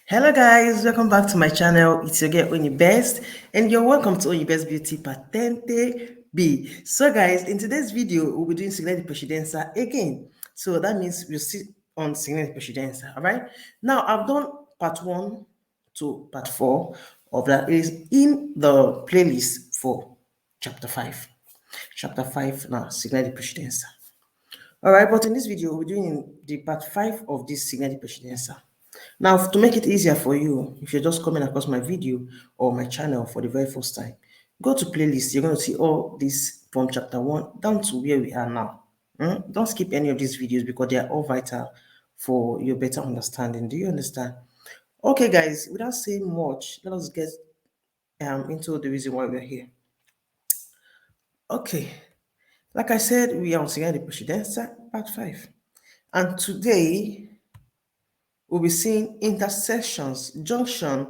Hello guys, welcome back to my channel. It's your girl Only Best and you're welcome to Only Best Beauty Patente B. So guys, in today's video, we'll be doing Segnale Di Precedenza again. So that means we'll sit on Segnale Di Precedenza, alright? Now I've done part 1 to part 4 of that. It is in the playlist for chapter 5. Chapter 5 now, Segnale Di Precedenza. Alright, but in this video, we're doing the part 5 of this Segnale Di Precedenza. Now, to make it easier for you, if you're just coming across my video or my channel for the very first time, go to playlist. You're going to see all this from chapter 1 down to where we are now. Don't skip any of these videos because they are all vital for your better understanding. Do you understand? Okay, guys, without saying much, let us get into the reason why we're here. Okay, like I said, we are on Segnale Di Precedenza, part 5. And today, we'll be seeing intersections, junction,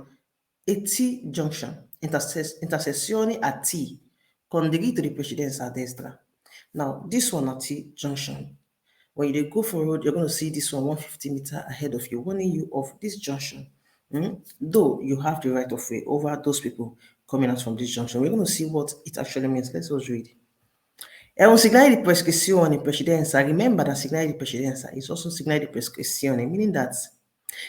a T junction, intersezione a T, con diritto di precedenza a destra. Now, this one at T junction. When you go for road, you're going to see this one 150 meters ahead of you, warning you of this junction. Though you have the right of way over those people coming out from this junction. We're going to see what it actually means. Let's just read. È un segnale di prescrizione in precedenza. Remember that segnale di precedenza is also segnale di prescrizione, meaning that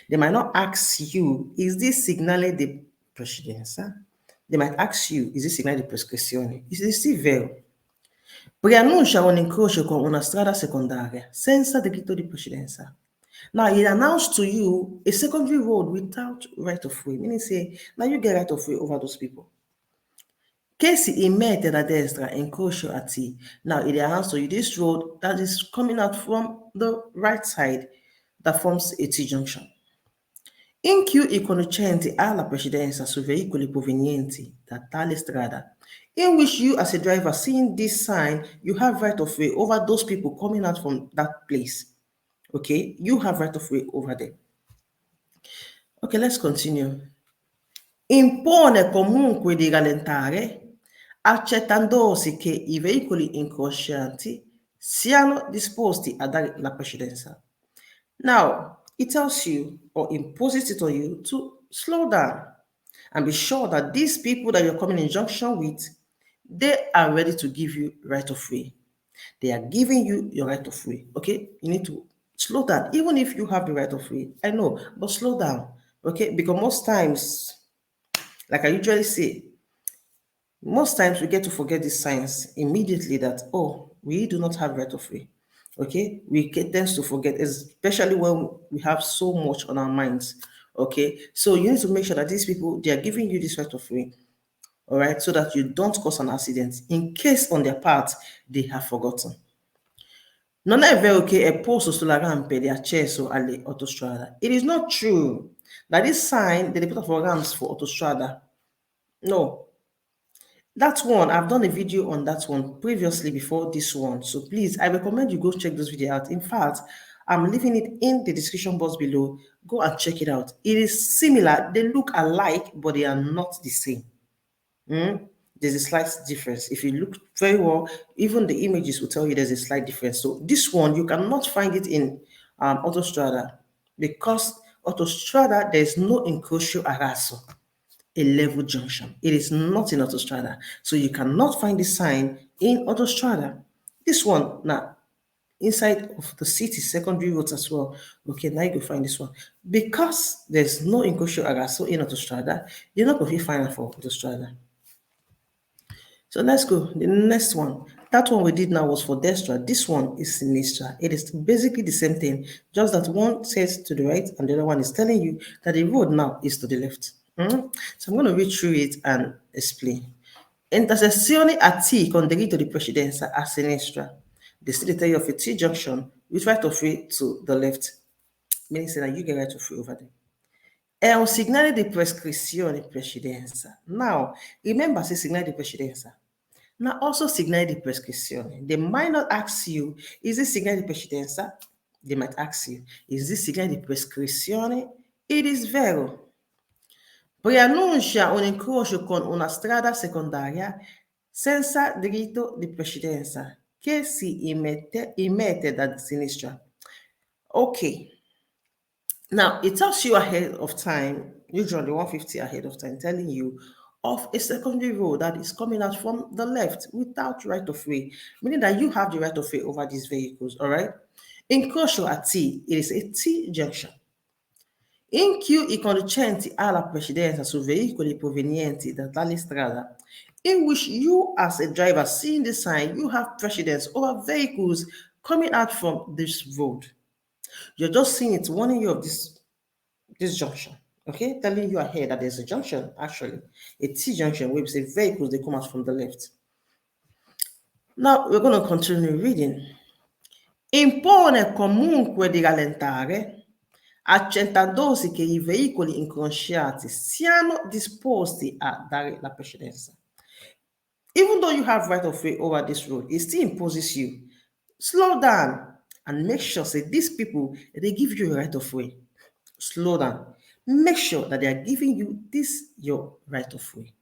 they might not ask you, is this segnale di precedenza? They might ask you, is this segnale di prescrizione? Is this still vero? Preannuncia un incrocio con una strada secondaria senza diritto di precedenza. Now, it announced to you a secondary road without right of way, meaning say, now you get right of way over those people. Che si immette da destra incrocio a T. Now, it announced to you this road that is coming out from the right side that forms a T junction. In più i conducenti alla precedenza su veicoli provenienti da tale strada, in which you as a driver seeing this sign, you have right of way over those people coming out from that place. Okay, you have right of way over there. Okay, let's continue. Impone comunque di rallentare, accettandosi che i veicoli incrocianti siano disposti a dare la precedenza. Now, it tells you or imposes it on you to slow down and be sure that these people that you're coming in junction with, they are ready to give you right of way. They are giving you your right of way. Okay, you need to slow down, even if you have the right of way. I know, but slow down. Okay, because most times, like I usually say, most times we get to forget these signs immediately that, oh, we do not have right of way. Okay, we tend to forget, especially when we have so much on our minds. Okay, so you need to make sure that these people, they are giving you this right of way, all right, so that you don't cause an accident in case on their part they have forgotten. Non è vero che è posto sulla rampe di accesso alle autostrade. It is not true that this sign they put up for ramps for autostrada. No. That one, I've done a video on that one previously before this one. So please, I recommend you go check this video out. In fact, I'm leaving it in the description box below. Go and check it out. It is similar. They look alike, but they are not the same. There's a slight difference. If you look very well, even the images will tell you there's a slight difference. So this one, you cannot find it in Autostrada because Autostrada, there's no incrocio araso, a level junction. It is not in Autostrada. So you cannot find the sign in Autostrada. This one, now, inside of the city, secondary roads as well. Okay, now you can find this one. Because there's no incrocio araso in Autostrada, you're not going to find it for Autostrada. So let's go. The next one. That one we did now was for Destra. This one is Sinistra. It is basically the same thing, just that one says to the right and the other one is telling you that the road now is to the left. So I'm going to read through it and explain. Intersezione a T con diritto di precedenza a sinistra. Destinatory of a T junction with right of way to the left. Meaning that you get right of way over there. È un segnale di prescrizione precedenza. Now, remember, say segnale di precedenza. Now, also segnale di prescrizione. They might not ask you, is this segnale di precedenza? They might ask you, is this segnale di prescrizione? It is vero. Preannuncia un incrocio con una strada secondaria senza diritto di precedenza che si immette da sinistra. Okay. Now, it tells you ahead of time, usually 150 ahead of time, telling you of a secondary road that is coming out from the left without right of way, meaning that you have the right of way over these vehicles, all right? Incrocio a T, it is a T junction. In più i conducenti alla precedenza su veicoli provenienti da tale strada, in which you as a driver seeing the sign, you have precedence over vehicles coming out from this road. You're just seeing it warning you of this junction, okay? Telling you ahead that there's a junction, actually, a T junction where we say vehicles, they come out from the left. Now, we're going to continue reading. Impone comunque di rallentare, accentuandosi che i veicoli inconsciati siano disposti a dare la precedenza. Even though you have right of way over this road, it still imposes you. Slow down and make sure, say, these people, they give you a right of way. Slow down. Make sure that they are giving you this, your right of way.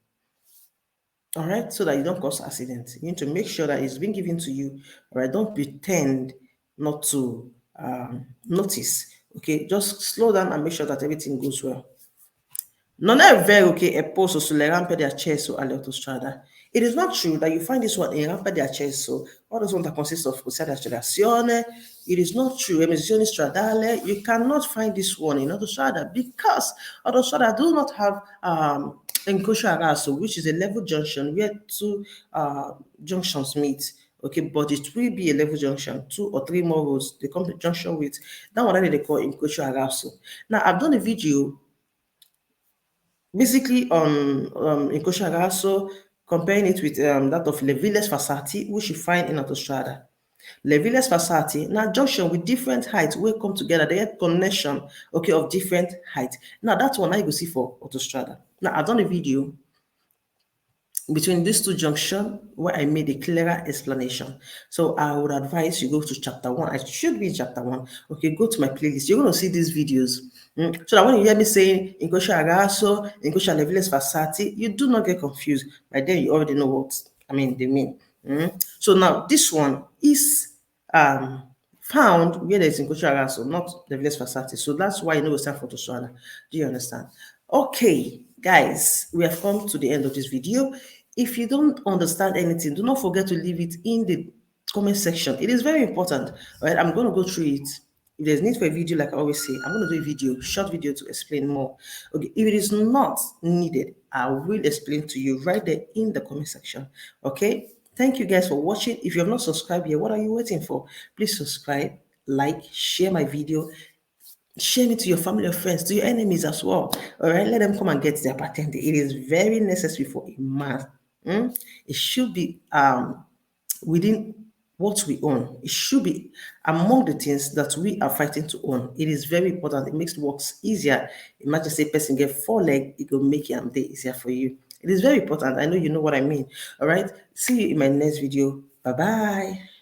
All right, so that you don't cause accidents. You need to make sure that it's been given to you. All right, don't pretend not to notice. Okay, just slow down and make sure that everything goes well. Non è vero che è posto sulle rampe di accesso all'autostrada. It is not true that you find this one in rampe di accesso, all those ones that consist of strada di accelerazione. It is not true. Emissione stradale, you cannot find this one in autostrada because autostrada do not have incrocio araso, which is a level junction where two junctions meet. Okay, but it will be a level junction, 2 or 3 more roads they come to junction with. That one they call incrocio araso. Now, I've done a video basically on incrocio araso, comparing it with that of Leviles Facati, which you find in autostrada. Leviles Facati, now junction with different heights will come together. They have connection, okay, of different heights. Now that one I go see for autostrada. Now I've done a video between these two junctions where I made a clearer explanation. So I would advise you go to chapter 1. I should be in chapter 1. Okay, go to my playlist. You're going to see these videos. So that when you hear me saying incrocio araso, incrocio Leviles Facati, you do not get confused. By then you already know what they mean. So now this one is found where there's incrocio araso, not Leviles Facati. So that's why you know it's time for autostrada. Do you understand? Okay, guys, we have come to the end of this video. If you don't understand anything, do not forget to leave it in the comment section. It is very important. All right, I'm going to go through it. If there's need for a video, like I always say, I'm going to do a video, short video to explain more. Okay, if it is not needed, I will explain to you right there in the comment section. Okay, thank you guys for watching. If you have not subscribed yet, what are you waiting for? Please subscribe, like, share my video. Share it to your family or friends, to your enemies as well. All right, let them come and get their Patente. It is very necessary for a man. It should be within what we own. It should be among the things that we are fighting to own. It is very important. It makes works easier. Imagine say person get 4 legs, it will make your day easier for you. It is very important. I know you know what I mean. All right. See you in my next video. Bye-bye.